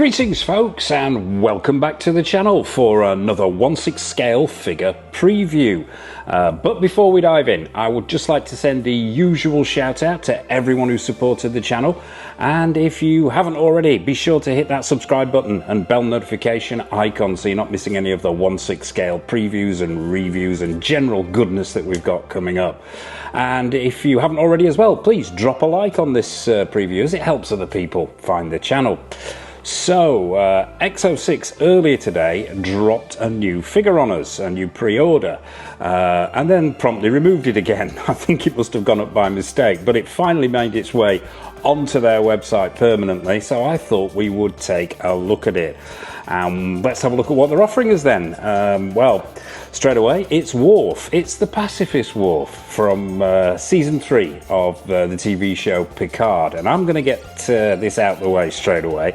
Greetings folks, and welcome back to the channel for another 1/6 scale figure preview. But before we dive in, I would just like to send the usual shout out to everyone who supported the channel, and if you haven't already, be sure to hit that subscribe button and bell notification icon so you're not missing any of the 1/6 scale previews and reviews and general goodness that we've got coming up. And if you haven't already as well, please drop a like on this preview as it helps other people find the channel. So, EXO-6 earlier today dropped a new figure on us, a new pre-order, and then promptly removed it again. I think it must have gone up by mistake, but it finally made its way onto their website permanently, so I thought we would take a look at it. Let's have a look at what they're offering us then. Well, straight away, it's Worf. It's the pacifist Worf from season 3 of the TV show Picard, and I'm going to get this out of the way straight away.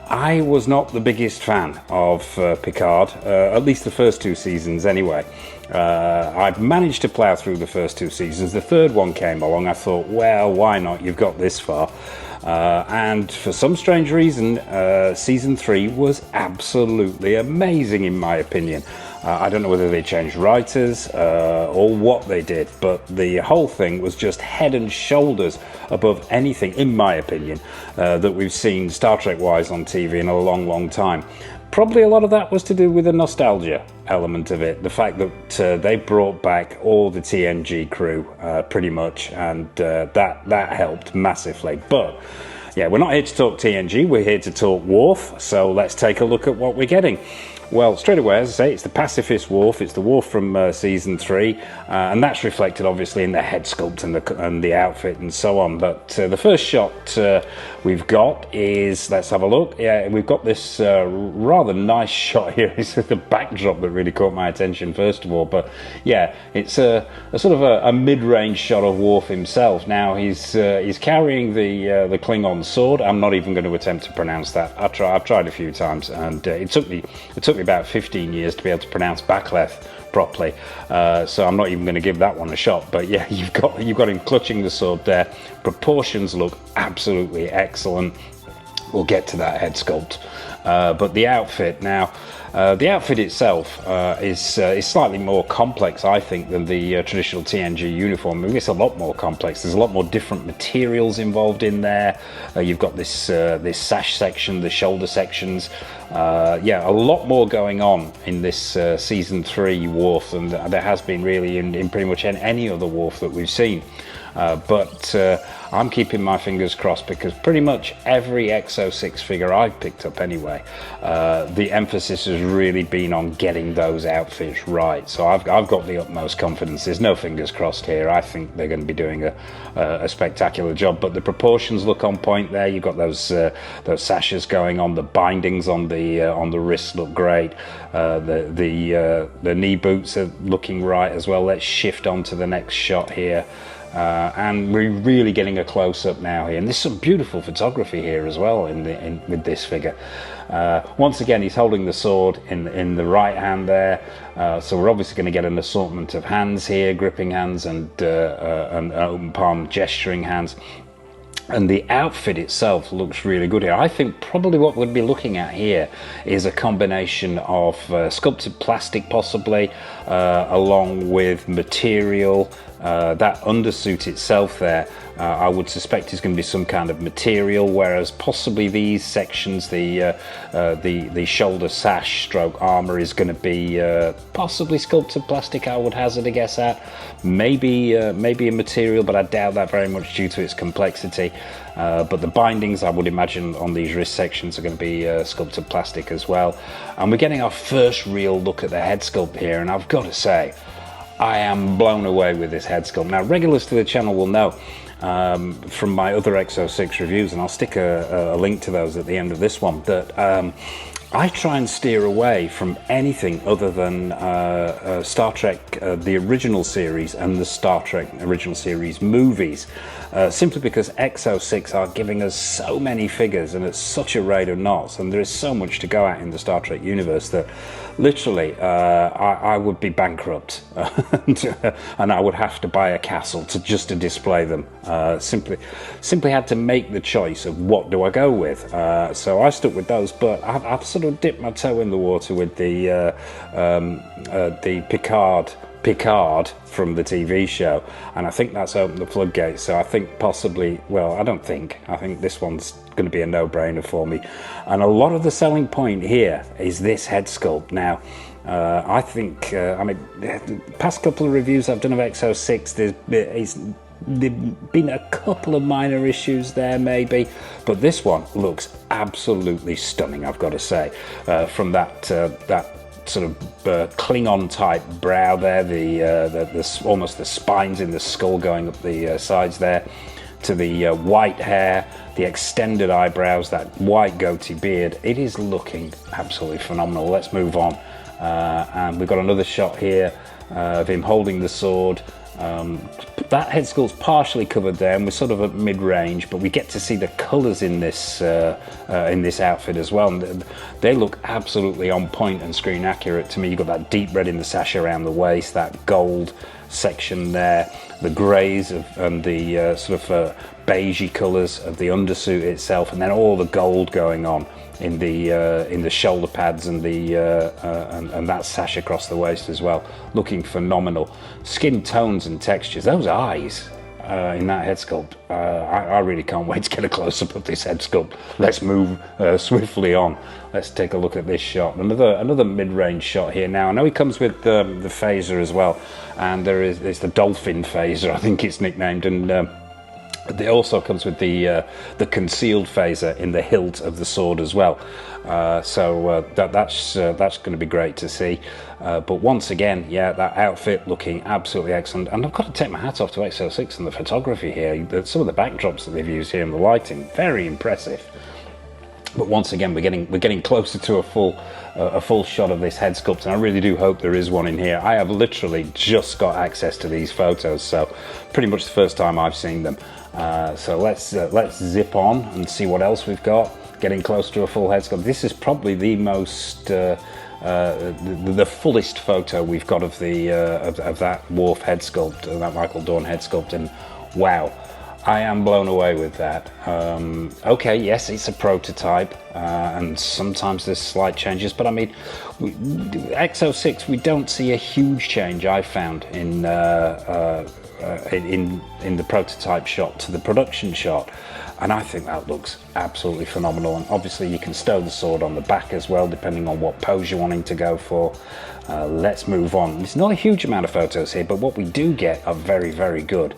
I was not the biggest fan of Picard, at least the first 2 seasons anyway. I've managed to plough through the first 2 seasons. The third one came along. I thought, well, why not? You've got this far. And for some strange reason, season 3 was absolutely amazing in my opinion. I don't know whether they changed writers or what they did, but the whole thing was just head and shoulders above anything, in my opinion, that we've seen Star Trek-wise on TV in a long, long time. Probably a lot of that was to do with the nostalgia element of it, the fact that they brought back all the TNG crew pretty much, and that helped massively. But yeah, we're not here to talk TNG, we're here to talk Worf, so let's take a look at what we're getting. Well, straight away, as I say, it's the pacifist Worf. It's the Worf from season 3, and that's reflected obviously in the head sculpt and the outfit and so on. But the first shot we've got is, let's have a look. Yeah, we've got this rather nice shot here. It's the backdrop that really caught my attention first of all. But yeah, it's a sort of a mid-range shot of Worf himself. Now he's carrying the Klingon sword. I'm not even going to attempt to pronounce that. I've tried a few times, and it took me about 15 years to be able to pronounce Backleth properly, so I'm not even going to give that one a shot. But yeah, you've got him clutching the sword there. Proportions look absolutely excellent. We'll get to that head sculpt, but the outfit now. The outfit itself is slightly more complex, I think, than the traditional TNG uniform. I mean, it's a lot more complex. There's a lot more different materials involved in there. You've got this sash section, the shoulder sections. Yeah, a lot more going on in this season 3 Worf than there has been really in pretty much any other Worf that we've seen. But I'm keeping my fingers crossed, because pretty much every EXO-6 figure I've picked up anyway, the emphasis has really been on getting those outfits right. So I've got the utmost confidence. There's no fingers crossed here. I think they're going to be doing a spectacular job. But the proportions look on point there. You've got those sashes going on. The bindings on the wrists look great. The knee boots are looking right as well. Let's shift on to the next shot here. And we're really getting a close-up now here, and there's some beautiful photography here as well with this figure. Once again, he's holding the sword in the right hand there, so we're obviously going to get an assortment of hands here, gripping hands and open palm gesturing hands. And the outfit itself looks really good here. I think probably what we'll be looking at here is a combination of sculpted plastic possibly, along with material. That undersuit itself there, I would suspect is going to be some kind of material, whereas possibly these sections, the shoulder sash stroke armor, is going to be possibly sculpted plastic, I would hazard a guess at. Maybe a material, but I doubt that very much due to its complexity. But the bindings, I would imagine, on these wrist sections are going to be sculpted plastic as well. And we're getting our first real look at the head sculpt here, and I've got to say, I am blown away with this head sculpt. Now, regulars to the channel will know from my other EXO-6 reviews, and I'll stick a link to those at the end of this one, that I try and steer away from anything other than Star Trek, the original series, and the Star Trek original series movies, simply because EXO-6 are giving us so many figures and at such a rate of knots, and there is so much to go at in the Star Trek universe that literally I would be bankrupt and I would have to buy a castle just to display them. Simply had to make the choice of what do I go with. So I stuck with those, but I've sort of dipped my toe in the water with the Picard from the TV show, and I think that's opened the floodgates. So I think possibly, well, I think this one's going to be a no-brainer for me. And a lot of the selling point here is this head sculpt. Now, I think, I mean, the past couple of reviews I've done of EXO-6, there's been a couple of minor issues there maybe, but this one looks absolutely stunning, I've got to say. From that sort of Klingon type brow there, the almost the spines in the skull going up the sides there, to the white hair, the extended eyebrows, that white goatee beard. It is looking absolutely phenomenal. Let's move on, and we've got another shot here of him holding the sword. That head sculpt's partially covered there, and we're sort of at mid-range, but we get to see the colours in this outfit as well, and they look absolutely on point and screen accurate to me. You've got that deep red in the sash around the waist, that gold section there, the greys and the sort of beigey colours of the undersuit itself, and then all the gold going on in the shoulder pads and the and that sash across the waist as well, looking phenomenal. Skin tones and textures, those eyes in that head sculpt, I really can't wait to get a close-up of this head sculpt. Let's move swiftly on. Let's take a look at this shot. Another mid-range shot here. Now I know he comes with the phaser as well, and there's the dolphin phaser, I think it's nicknamed, and it also comes with the concealed phaser in the hilt of the sword as well. So that's going to be great to see. But once again, yeah, that outfit looking absolutely excellent. And I've got to take my hat off to EXO-6 and the photography here. Some of the backdrops that they've used here and the lighting, very impressive. But once again, we're getting closer to a full shot of this head sculpt, and I really do hope there is one in here. I have literally just got access to these photos, so pretty much the first time I've seen them. So let's zip on and see what else we've got. Getting close to a full head sculpt. This is probably the most the fullest photo we've got of the of that Worf head sculpt, that Michael Dorn head sculpt, and wow, I am blown away with that. Okay, yes, it's a prototype, and sometimes there's slight changes, but I mean, EXO-6, we don't see a huge change, I've found, in the prototype shot to the production shot, and I think that looks absolutely phenomenal. And obviously you can stow the sword on the back as well, depending on what pose you're wanting to go for. Let's move on. There's not a huge amount of photos here, but what we do get are very, very good.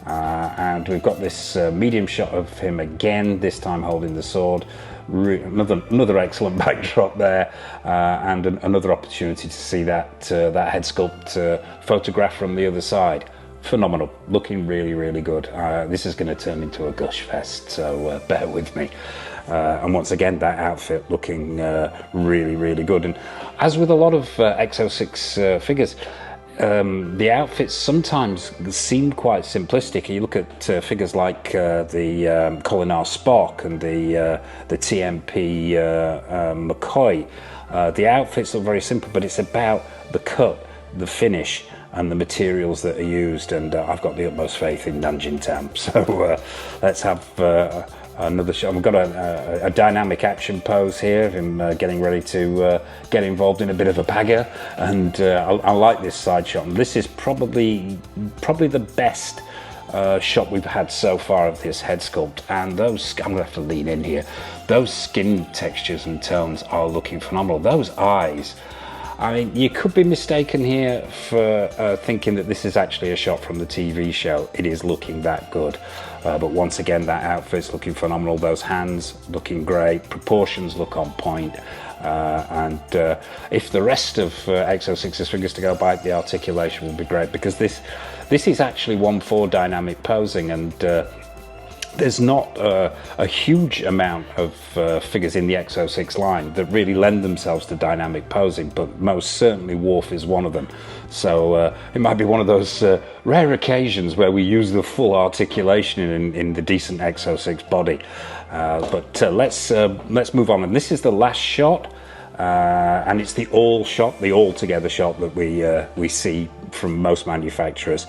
And we've got this medium shot of him again, this time holding the sword. Another excellent backdrop there, and another opportunity to see that head sculpt photograph from the other side. Phenomenal, looking really, really good. This is going to turn into a gush fest, so bear with me. And once again, that outfit looking really, really good. And as with a lot of EXO-6 figures, the outfits sometimes seem quite simplistic. You look at figures like the Kolinar Spock and the TMP McCoy. The outfits look very simple, but it's about the cut, the finish, and the materials that are used, and I've got the utmost faith in Nanjing Tam. So let's have another shot. We've got a dynamic action pose here of him getting ready to get involved in a bit of a bagger, and I like this side shot. And this is probably the best shot we've had so far of this head sculpt, and those, I'm gonna have to lean in here, those skin textures and tones are looking phenomenal. Those eyes, I mean, you could be mistaken here for thinking that this is actually a shot from the TV show. It is looking that good. But once again, that outfit's looking phenomenal. Those hands looking great. Proportions look on point. And if the rest of EXO-6's figures to go by, the articulation will be great, because this is actually 1/4 dynamic posing, and there's not a huge amount of figures in the EXO-6 line that really lend themselves to dynamic posing, but most certainly Worf is one of them. So it might be one of those rare occasions where we use the full articulation in the decent EXO-6 body. But let's move on, and this is the last shot. And it's the all-together shot that we see from most manufacturers,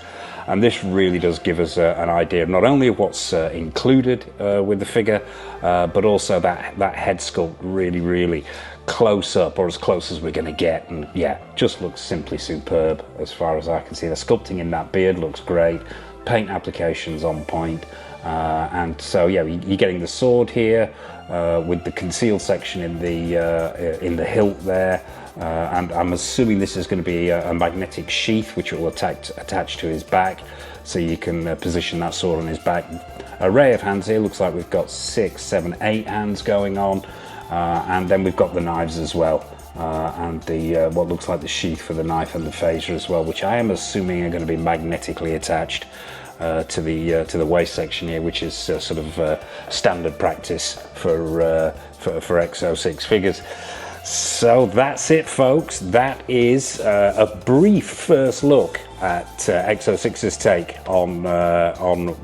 and this really does give us an idea of not only of what's included with the figure, but also that head sculpt really close up, or as close as we're going to get, and yeah, just looks simply superb as far as I can see. The sculpting in that beard looks great, paint applications on point, and so yeah, you're getting the sword here with the concealed section in the hilt there, and I'm assuming this is going to be a magnetic sheath which will attach to his back, so you can position that sword on his back. Array of hands here, looks like we've got 6, 7, 8 hands going on, and then we've got the knives as well, and the what looks like the sheath for the knife and the phaser as well, which I am assuming are going to be magnetically attached to the waist section here, which is sort of standard practice for EXO-6 figures. So that's it, folks. That is a brief first look at EXO-6's take on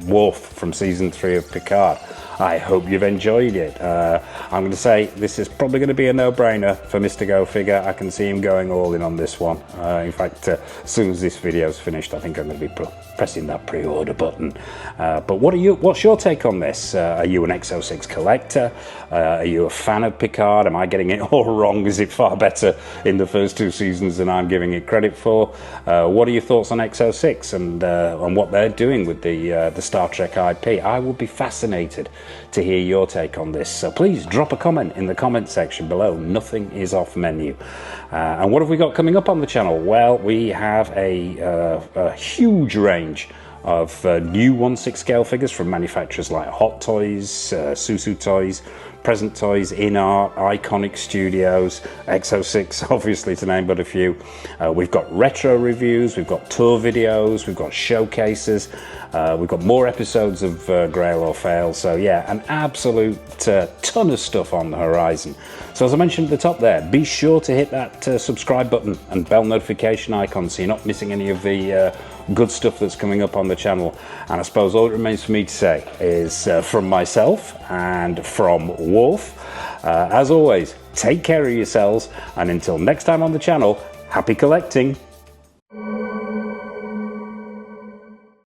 Worf from season 3 of Picard. I hope you've enjoyed it. I'm going to say this is probably going to be a no-brainer for Mr. Go Figure. I can see him going all in on this one. In fact, as soon as this video's finished, I think I'm going to be pressing that pre-order button. But what's your take on this? Are you an EXO-6 collector? Are you a fan of Picard? Am I getting it all wrong? Is it far better in the first 2 seasons than I'm giving it credit for? What are your thoughts on EXO-6 and on what they're doing with the Star Trek IP? I will be fascinated to hear your take on this, so please drop a comment in the comment section below. Nothing is off menu. And what have we got coming up on the channel? Well, we have a huge range of new 1/6 scale figures from manufacturers like Hot Toys, Susu Toys, Present Toys, InArt, Iconic Studios, EXO-6, obviously, to name but a few. We've got retro reviews, we've got tour videos, we've got showcases, we've got more episodes of Grail or Fail. So yeah, an absolute ton of stuff on the horizon. So as I mentioned at the top there, be sure to hit that subscribe button and bell notification icon so you're not missing any of the good stuff that's coming up on the channel. And I suppose all it remains for me to say is from myself and from Worf, as always, take care of yourselves, and until next time on the channel, happy collecting.